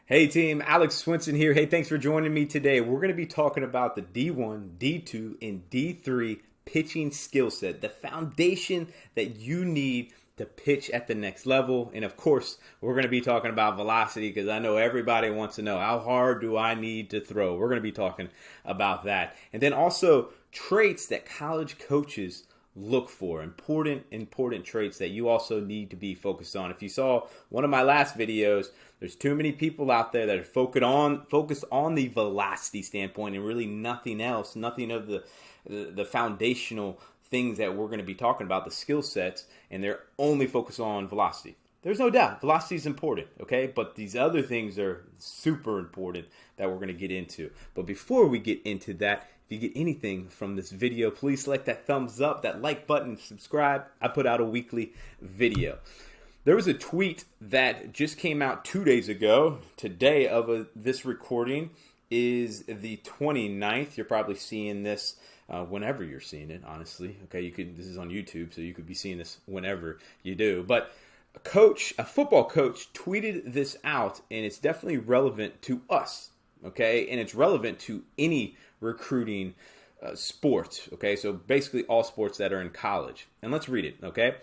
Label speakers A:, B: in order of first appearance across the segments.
A: Hey team, Alex Swinson here. Hey, thanks for joining me today. We're going to be talking about the D1, D2, and D3 pitching skill set, the foundation that you need to pitch at the next level. And of course, we're going to be talking about velocity because I know everybody wants to know how hard do I need to throw. We're going to be talking about that. And then also traits that college coaches look for, important traits that you also need to be focused on. If you saw one of my last videos, there's too many people out there that are focused on the velocity standpoint and really nothing else, nothing of the foundational things that we're going to be talking about, the skill sets, and they're only focused on velocity. There's no doubt velocity is important, okay? But these other things are super important that we're going to get into. But before we get into that, if you get anything from this video, please select that thumbs up, that like button, subscribe. I put out a weekly video. There was a tweet that just came out 2 days ago. Today of this recording is the 29th. You're probably seeing this whenever you're seeing it, honestly. Okay, this is on YouTube, so you could be seeing this whenever you do. But a football coach tweeted this out, and it's definitely relevant to us, okay? And it's relevant to any recruiting sport, okay? So basically all sports that are in college. And let's read it, okay?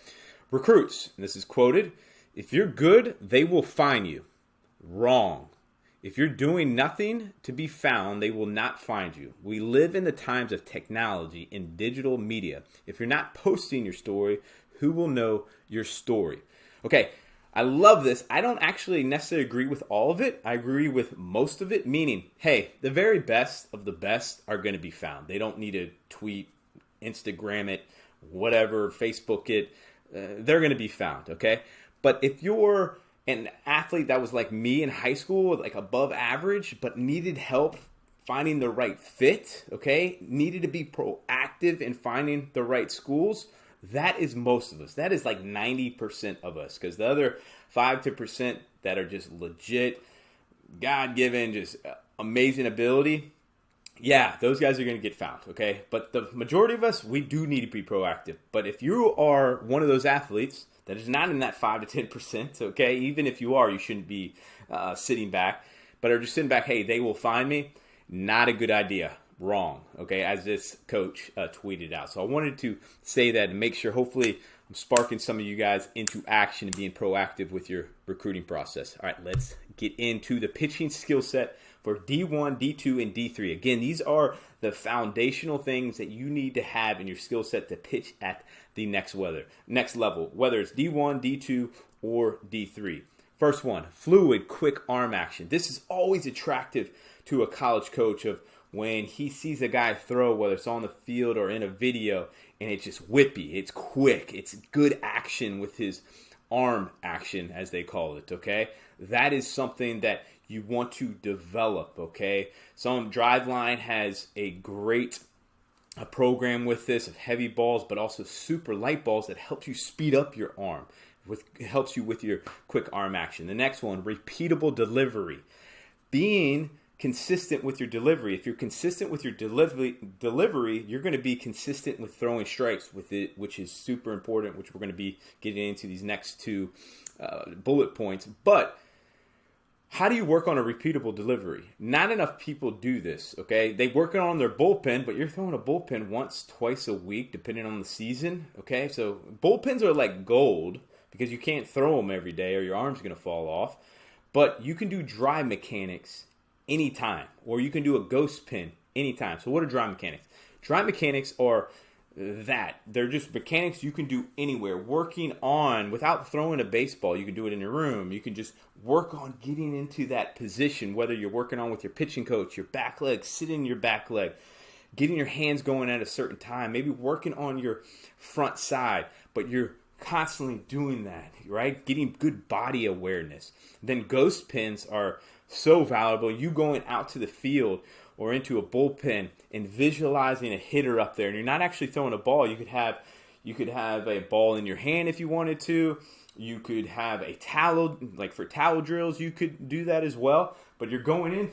A: Recruits, and this is quoted, "If you're good, they will find you." Wrong. If you're doing nothing to be found, they will not find you. We live in the times of technology and digital media. If you're not posting your story, who will know your story? Okay, I love this. I don't actually necessarily agree with all of it. I agree with most of it, meaning, hey, the very best of the best are going to be found. They don't need to tweet, Instagram it, whatever, Facebook it. They're going to be found, okay? But if you're an athlete that was like me in high school, like above average, but needed help finding the right fit, okay? Needed to be proactive in finding the right schools. That is most of us. That is like 90% of us, because the other 5% that are just legit, God-given, just amazing ability, yeah, those guys are going to get found, okay? But the majority of us, we do need to be proactive. But if you are one of those athletes that is not in that 5 to 10%, okay, even if you are, you shouldn't be sitting back, but are just sitting back, hey, they will find me, not a good idea. Wrong, okay, as this coach tweeted out. So I wanted to say that and make sure, hopefully, I'm sparking some of you guys into action and being proactive with your recruiting process. All right, let's get into the pitching skill set for D1, D2, and D3. Again, these are the foundational things that you need to have in your skill set to pitch at the next level, whether it's D1, D2, or D3. First one, fluid, quick arm action. This is always attractive to a college coach of when he sees a guy throw, whether it's on the field or in a video, and it's just whippy, it's quick, it's good action with his arm action, as they call it, okay? That is something that you want to develop, okay? Some Driveline has a great program with this of heavy balls, but also super light balls that help you speed up your arm, helps you with your quick arm action. The next one, repeatable delivery. Being consistent with your delivery. If you're consistent with your delivery, you're going to be consistent with throwing strikes with it, which is super important, which we're going to be getting into these next two bullet points. But how do you work on a repeatable delivery? Not enough people do this, okay? They work on their bullpen, but you're throwing a bullpen once, twice a week, depending on the season, okay? So bullpens are like gold because you can't throw them every day or your arm's going to fall off. But you can do dry mechanics anytime, or you can do a ghost pin anytime. So what are dry mechanics? Dry mechanics are they're just mechanics you can do anywhere. Working on, without throwing a baseball, you can do it in your room. You can just work on getting into that position, whether you're working on with your pitching coach, your back leg, sitting your back leg, getting your hands going at a certain time, maybe working on your front side, but you're constantly doing that, right? Getting good body awareness. Then ghost pins are so valuable. You going out to the field or into a bullpen and visualizing a hitter up there, and you're not actually throwing a ball. You could have a ball in your hand if you wanted to. You could have a towel, like for towel drills, you could do that as well. But you're going in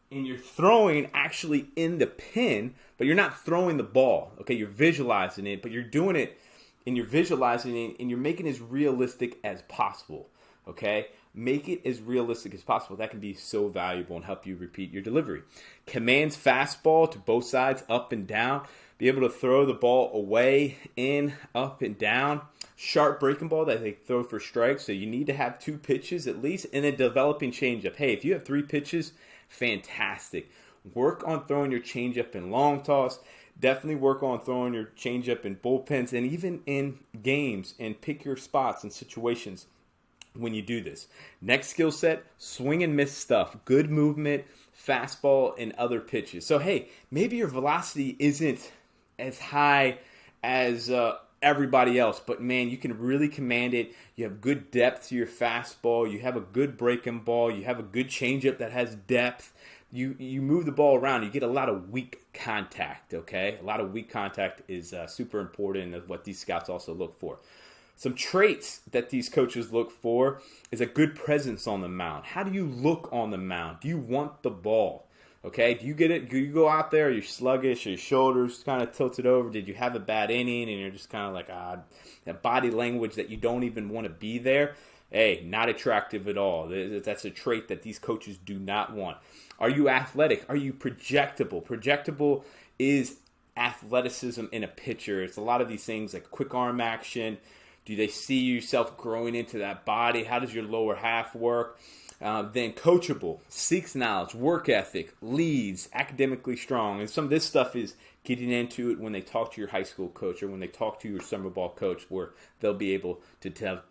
A: and you're throwing actually in the pin, but you're not throwing the ball. Okay, you're visualizing it, but you're doing it and you're visualizing it and you're making it as realistic as possible. Okay, Make it as realistic as possible. That can be so valuable and help you repeat your delivery. Commands fastball to both sides, up and down. Be able to throw the ball away, in, up, and down. Sharp breaking ball that they throw for strikes. So you need to have 2 pitches at least. And then developing changeup. Hey, if you have 3 pitches, fantastic. Work on throwing your changeup in long toss. Definitely work on throwing your changeup in bullpens and even in games, and pick your spots and situations when you do this. Next skill set, swing and miss stuff. Good movement, fastball, and other pitches. So, hey, maybe your velocity isn't as high as everybody else, but man, you can really command it. You have good depth to your fastball. You have a good breaking ball. You have a good changeup that has depth. You move the ball around. You get a lot of weak contact, okay? A lot of weak contact is super important, and what these scouts also look for. Some traits that these coaches look for is a good presence on the mound. How do you look on the mound? Do you want the ball? Okay, do you get it? Do you go out there, you're sluggish, your shoulders kind of tilted over? Did you have a bad inning and you're just kind of like, that body language that you don't even want to be there? Hey, not attractive at all. That's a trait that these coaches do not want. Are you athletic? Are you projectable? Projectable is athleticism in a pitcher. It's a lot of these things like quick arm action. Do they see yourself growing into that body? How does your lower half work? Then coachable, seeks knowledge, work ethic, leads, academically strong. And some of this stuff is getting into it when they talk to your high school coach or when they talk to your summer ball coach, where they'll be able to tell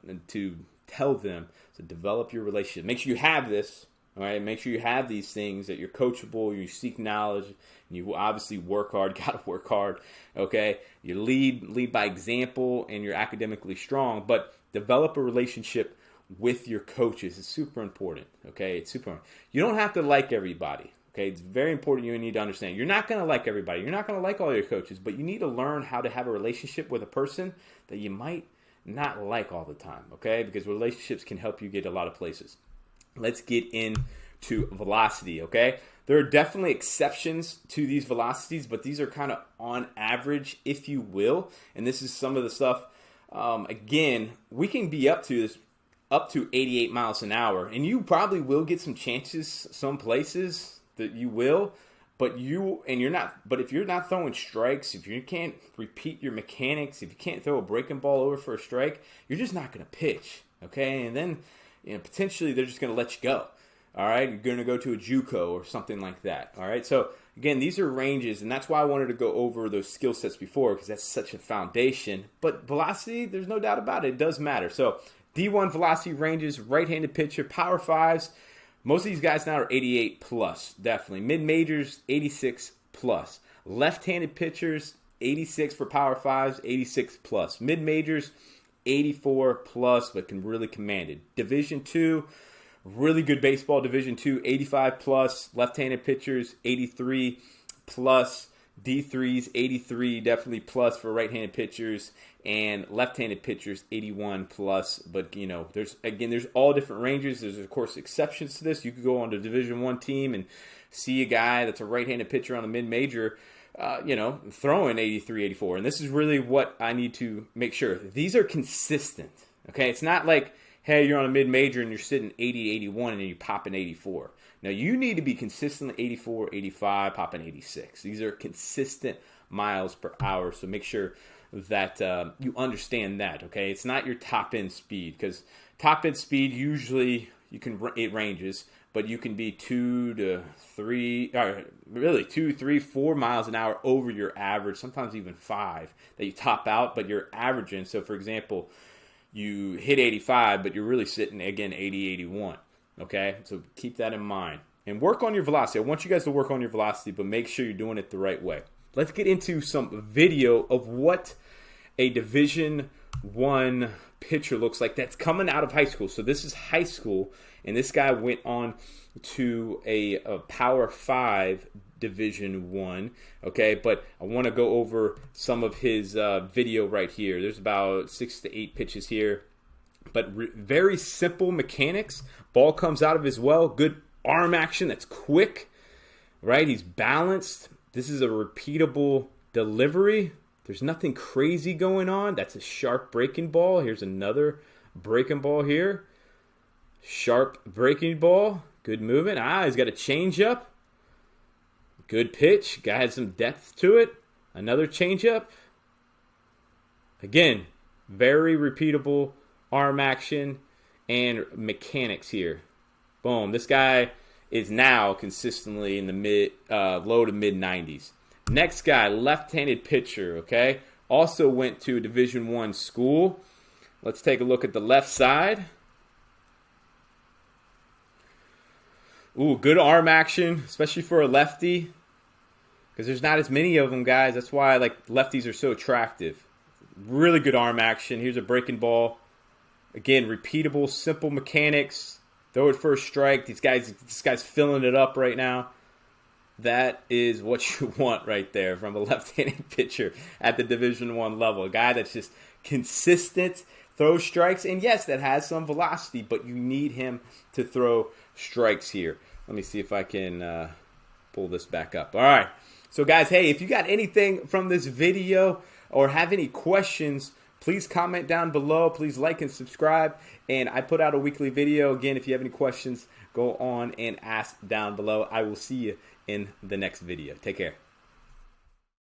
A: them to develop your relationship. Make sure you have this. All right, make sure you have these things, that you're coachable, you seek knowledge, and you obviously work hard, got to work hard, okay? You lead by example, and you're academically strong, but develop a relationship with your coaches is super important, okay? It's super important. You don't have to like everybody, okay? It's very important. You need to understand. You're not going to like everybody. You're not going to like all your coaches, but you need to learn how to have a relationship with a person that you might not like all the time, okay? Because relationships can help you get a lot of places. Let's get into velocity, okay? There are definitely exceptions to these velocities, but these are kind of on average, if you will. And this is some of the stuff. Again, we can be up to 88 miles an hour, and you probably will get some chances some places that you will. But if you're not throwing strikes, if you can't repeat your mechanics, if you can't throw a breaking ball over for a strike, you're just not going to pitch, okay? And then potentially they're just going to let you go. All right, you're going to go to a JUCO or something like that. All right, so again, these are ranges, and that's why I wanted to go over those skill sets before, because that's such a foundation. But velocity, there's no doubt about it, it does matter. So D1 velocity ranges, right-handed pitcher, power fives. Most of these guys now are 88 plus, definitely. Mid-majors, 86 plus. Left-handed pitchers, 86 for power fives, 86 plus. Mid-majors, 84 plus, but can really command it. Division II, really good baseball. Division II, 85 plus. Left-handed pitchers, 83 plus. D3s, 83, definitely plus for right-handed pitchers. And left-handed pitchers, 81 plus. But, there's all different ranges. There's, of course, exceptions to this. You could go on to Division I team and see a guy that's a right-handed pitcher on a mid-major, throwing 83, 84. And this is really what I need to make sure. These are consistent, okay? It's not like, hey, you're on a mid-major and you're sitting 80, 81, and you pop an 84. Now, you need to be consistently 84, 85, popping 86. These are consistent miles per hour, so make sure that you understand that, okay? It's not your top-end speed, because top-end speed usually it ranges, but you can be 2, 3, 4 miles an hour over your average, sometimes even 5 that you top out, but you're averaging. So, for example, you hit 85, but you're really sitting, again, 80, 81. Okay, so keep that in mind. And work on your velocity. I want you guys to work on your velocity, but make sure you're doing it the right way. Let's get into some video of what a Division I pitcher looks like that's coming out of high school. So this is high school, and this guy went on to a Power 5 Division I. Okay, but I want to go over some of his video right here. There's about 6 to 8 pitches here. But very simple mechanics. Ball comes out of his well. Good arm action that's quick, right? He's balanced. This is a repeatable delivery. There's nothing crazy going on. That's a sharp breaking ball. Here's another breaking ball here. Sharp breaking ball. Good movement. He's got a changeup. Good pitch. Guy had some depth to it. Another changeup. Again, very repeatable arm action and mechanics here. Boom. This guy is now consistently in the low to mid 90s. Next guy, left-handed pitcher, okay? Also went to a Division I school. Let's take a look at the left side. Ooh, good arm action, especially for a lefty. Because there's not as many of them, guys. That's why lefties are so attractive. Really good arm action. Here's a breaking ball. Again, repeatable, simple mechanics. Throw it for a strike. This guy's filling it up right now. That is what you want right there from a left-handed pitcher at the Division I level. A guy that's just consistent, throws strikes, and yes, that has some velocity, but you need him to throw strikes here. Let me see if I can pull this back up. All right. So, guys, hey, if you got anything from this video or have any questions, please comment down below. Please like and subscribe. And I put out a weekly video. Again, if you have any questions, go on and ask down below. I will see you in the next video. Take care.